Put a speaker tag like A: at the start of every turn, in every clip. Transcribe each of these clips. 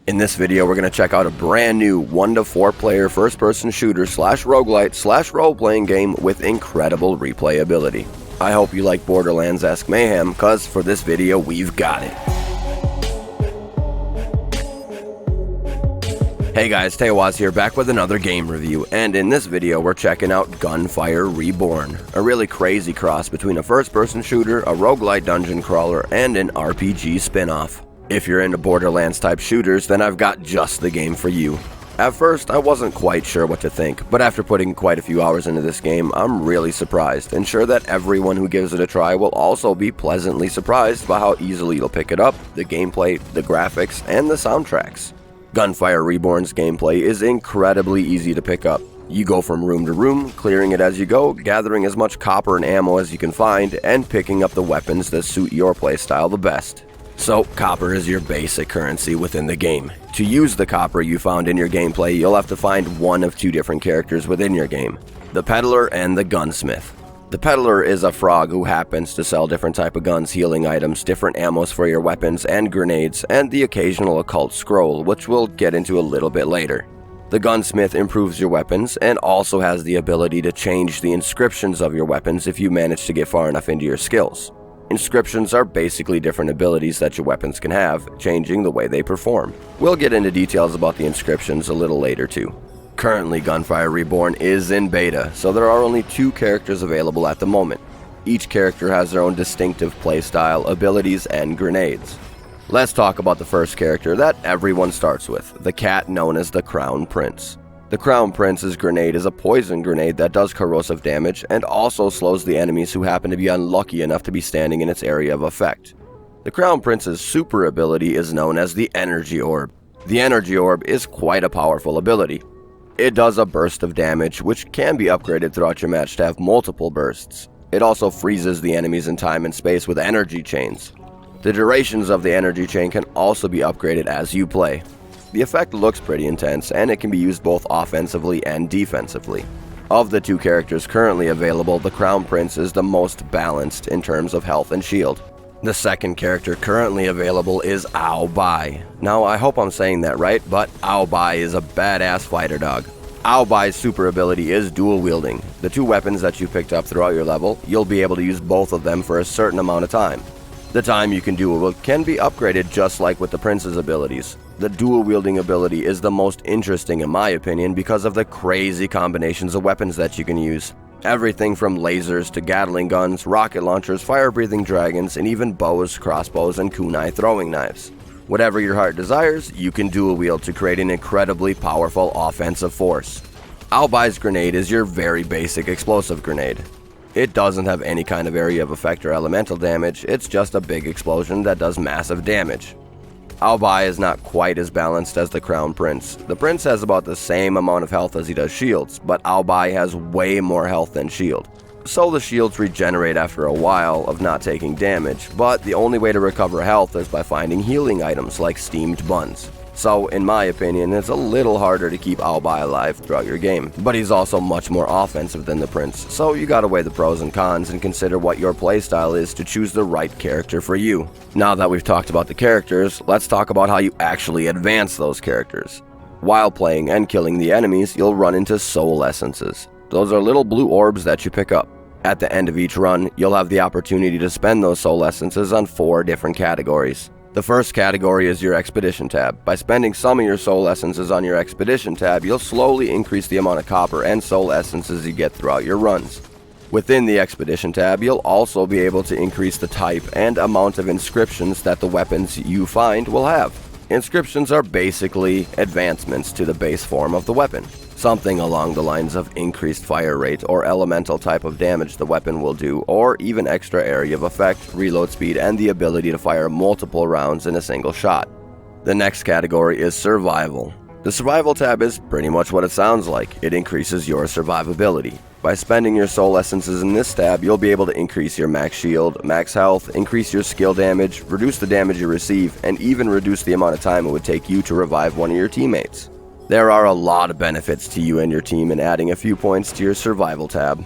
A: In this video, we're going to check out a brand new 1 to 4 player first person shooter slash roguelite slash role playing game with incredible replayability. I hope you like Borderlands-esque mayhem, cause for this video we've got it. Hey guys, Teiwaz here, back with another game review, and in this video we're checking out Gunfire Reborn, a really crazy cross between a first person shooter, a roguelite dungeon crawler, and an RPG spin-off. If you're into Borderlands type shooters, then I've got just the game for you. At first, I wasn't quite sure what to think, but after putting quite a few hours into this game, I'm really surprised, and sure that everyone who gives it a try will also be pleasantly surprised by how easily you'll pick it up, the gameplay, the graphics, and the soundtracks. Gunfire Reborn's gameplay is incredibly easy to pick up. You go from room to room, clearing it as you go, gathering as much copper and ammo as you can find, and picking up the weapons that suit your playstyle the best. So, copper is your basic currency within the game. To use the copper you found in your gameplay, you'll have to find one of two different characters within your game, the peddler and the gunsmith. The peddler is a frog who happens to sell different type of guns, healing items, different ammos for your weapons and grenades, and the occasional occult scroll, which we'll get into a little bit later. The gunsmith improves your weapons and also has the ability to change the inscriptions of your weapons if you manage to get far enough into your skills. Inscriptions are basically different abilities that your weapons can have, changing the way they perform. We'll get into details about the inscriptions a little later too. Currently, Gunfire Reborn is in beta, so there are only 2 characters available at the moment. Each character has their own distinctive playstyle, abilities, and grenades. Let's talk about the first character that everyone starts with, the cat known as the Crown Prince. The Crown Prince's grenade is a poison grenade that does corrosive damage and also slows the enemies who happen to be unlucky enough to be standing in its area of effect. The Crown Prince's super ability is known as the Energy Orb. The Energy Orb is quite a powerful ability. It does a burst of damage, which can be upgraded throughout your match to have multiple bursts. It also freezes the enemies in time and space with energy chains. The durations of the energy chain can also be upgraded as you play. The effect looks pretty intense, and it can be used both offensively and defensively. Of the 2 characters currently available, the Crown Prince is the most balanced in terms of health and shield. The second character currently available is Ao Bai. Now, I hope I'm saying that right, but Ao Bai is a badass fighter dog. Ao Bai's super ability is dual wielding. The 2 weapons that you picked up throughout your level, you'll be able to use both of them for a certain amount of time. The time you can dual wield can be upgraded just like with the Prince's abilities. The dual wielding ability is the most interesting in my opinion because of the crazy combinations of weapons that you can use. Everything from lasers to Gatling guns, rocket launchers, fire-breathing dragons, and even bows, crossbows, and kunai throwing knives. Whatever your heart desires, you can dual wield to create an incredibly powerful offensive force. Ao Bai's grenade is your very basic explosive grenade. It doesn't have any kind of area of effect or elemental damage, it's just a big explosion that does massive damage. Ao Bai is not quite as balanced as the Crown Prince. The Prince has about the same amount of health as he does shields, but Ao Bai has way more health than shield. So the shields regenerate after a while of not taking damage, but the only way to recover health is by finding healing items like steamed buns. So, in my opinion, it's a little harder to keep Ao Bai alive throughout your game, but he's also much more offensive than the Prince, so you gotta weigh the pros and cons and consider what your playstyle is to choose the right character for you. Now that we've talked about the characters, let's talk about how you actually advance those characters. While playing and killing the enemies, you'll run into soul essences. Those are little blue orbs that you pick up. At the end of each run, you'll have the opportunity to spend those soul essences on 4 different categories. The first category is your Expedition tab. By spending some of your soul essences on your Expedition tab, you'll slowly increase the amount of copper and soul essences you get throughout your runs. Within the Expedition tab, you'll also be able to increase the type and amount of inscriptions that the weapons you find will have. Inscriptions are basically advancements to the base form of the weapon. Something along the lines of increased fire rate or elemental type of damage the weapon will do, or even extra area of effect, reload speed, and the ability to fire multiple rounds in a single shot. The next category is Survival. The Survival tab is pretty much what it sounds like. It increases your survivability. By spending your soul essences in this tab, you'll be able to increase your max shield, max health, increase your skill damage, reduce the damage you receive, and even reduce the amount of time it would take you to revive one of your teammates. There are a lot of benefits to you and your team in adding a few points to your Survival tab.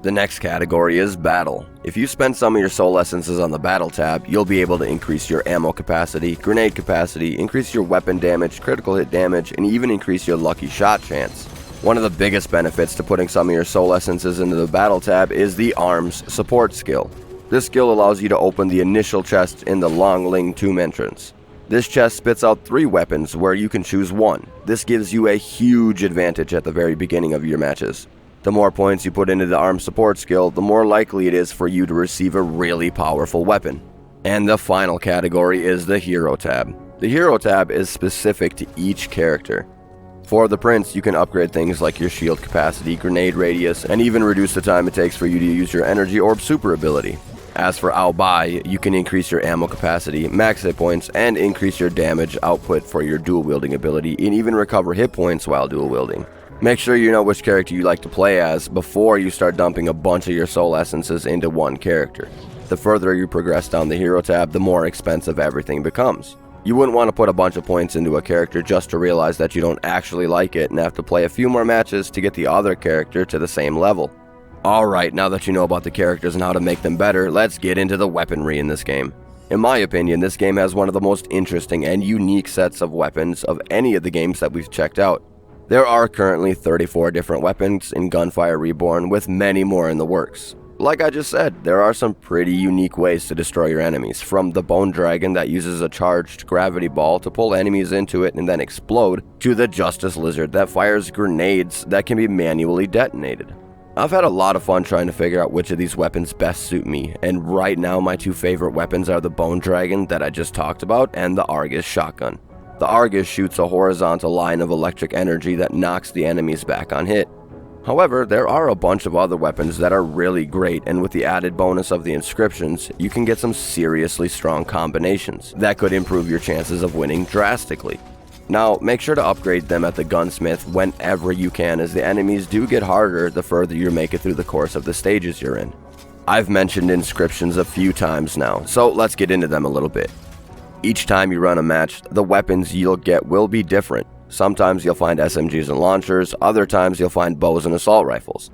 A: The next category is Battle. If you spend some of your soul essences on the Battle tab, you'll be able to increase your ammo capacity, grenade capacity, increase your weapon damage, critical hit damage, and even increase your lucky shot chance. One of the biggest benefits to putting some of your soul essences into the Battle tab is the Arms support skill. This skill allows you to open the initial chest in the Long Ling Tomb entrance. This chest spits out 3 weapons where you can choose one. This gives you a huge advantage at the very beginning of your matches. The more points you put into the arm support skill, the more likely it is for you to receive a really powerful weapon. And the final category is the Hero tab. The Hero tab is specific to each character. For the Prince, you can upgrade things like your shield capacity, grenade radius, and even reduce the time it takes for you to use your energy orb super ability. As for Ao Bai, you can increase your ammo capacity, max hit points, and increase your damage output for your dual wielding ability, and even recover hit points while dual wielding. Make sure you know which character you like to play as before you start dumping a bunch of your soul essences into one character. The further you progress down the Hero tab, the more expensive everything becomes. You wouldn't want to put a bunch of points into a character just to realize that you don't actually like it and have to play a few more matches to get the other character to the same level. Alright, now that you know about the characters and how to make them better, let's get into the weaponry in this game. In my opinion, this game has one of the most interesting and unique sets of weapons of any of the games that we've checked out. There are currently 34 different weapons in Gunfire Reborn, with many more in the works. Like I just said, there are some pretty unique ways to destroy your enemies, from the Bone Dragon that uses a charged gravity ball to pull enemies into it and then explode, to the Justice Lizard that fires grenades that can be manually detonated. I've had a lot of fun trying to figure out which of these weapons best suit me, and right now my 2 favorite weapons are the Bone Dragon that I just talked about and the Argus shotgun. The Argus shoots a horizontal line of electric energy that knocks the enemies back on hit. However, there are a bunch of other weapons that are really great, and with the added bonus of the inscriptions, you can get some seriously strong combinations that could improve your chances of winning drastically. Now, make sure to upgrade them at the gunsmith whenever you can, as the enemies do get harder the further you make it through the course of the stages you're in. I've mentioned inscriptions a few times now, so let's get into them a little bit. Each time you run a match, the weapons you'll get will be different. Sometimes you'll find SMGs and launchers, other times you'll find bows and assault rifles.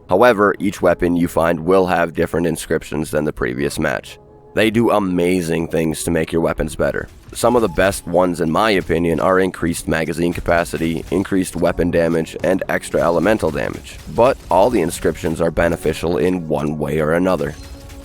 A: However, each weapon you find will have different inscriptions than the previous match. They do amazing things to make your weapons better. Some of the best ones in my opinion are increased magazine capacity, increased weapon damage, and extra elemental damage. But all the inscriptions are beneficial in one way or another.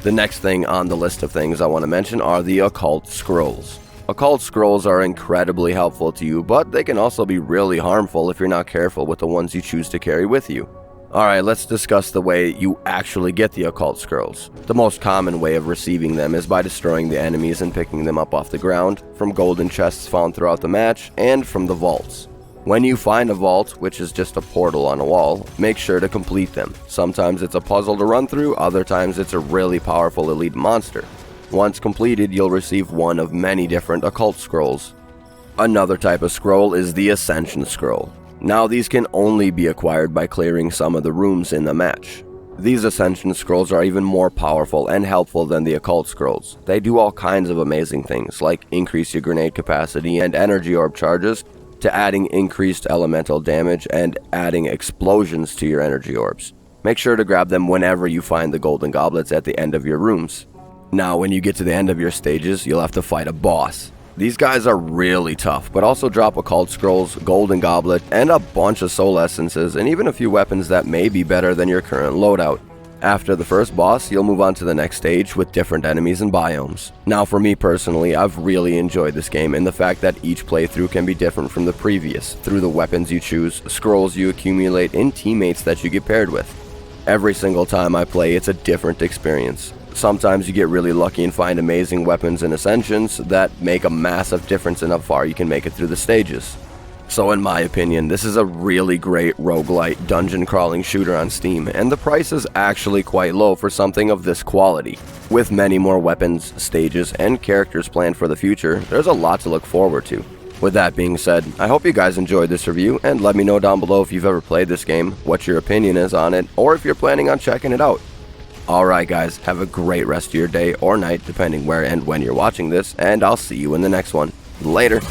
A: The next thing on the list of things I want to mention are the Occult Scrolls. Occult Scrolls are incredibly helpful to you, but they can also be really harmful if you're not careful with the ones you choose to carry with you. Alright, let's discuss the way you actually get the Occult Scrolls. The most common way of receiving them is by destroying the enemies and picking them up off the ground, from golden chests found throughout the match, and from the vaults. When you find a vault, which is just a portal on a wall, make sure to complete them. Sometimes it's a puzzle to run through, other times it's a really powerful elite monster. Once completed, you'll receive one of many different Occult Scrolls. Another type of scroll is the Ascension Scroll. Now these can only be acquired by clearing some of the rooms in the match. These Ascension Scrolls are even more powerful and helpful than the Occult Scrolls. They do all kinds of amazing things, like increase your grenade capacity and energy orb charges, to adding increased elemental damage and adding explosions to your energy orbs. Make sure to grab them whenever you find the golden goblets at the end of your rooms. Now when you get to the end of your stages, you'll have to fight a boss. These guys are really tough, but also drop Occult Scrolls, Golden Goblet, and a bunch of Soul Essences, and even a few weapons that may be better than your current loadout. After the first boss, you'll move on to the next stage with different enemies and biomes. Now for me personally, I've really enjoyed this game, and the fact that each playthrough can be different from the previous, through the weapons you choose, scrolls you accumulate, and teammates that you get paired with. Every single time I play, it's a different experience. Sometimes you get really lucky and find amazing weapons and ascensions that make a massive difference in how far you can make it through the stages. So in my opinion, this is a really great roguelite dungeon crawling shooter on Steam, and the price is actually quite low for something of this quality. With many more weapons, stages, and characters planned for the future, there's a lot to look forward to. With that being said, I hope you guys enjoyed this review, and let me know down below if you've ever played this game, what your opinion is on it, or if you're planning on checking it out. Alright guys, have a great rest of your day or night, depending where and when you're watching this, and I'll see you in the next one. Later!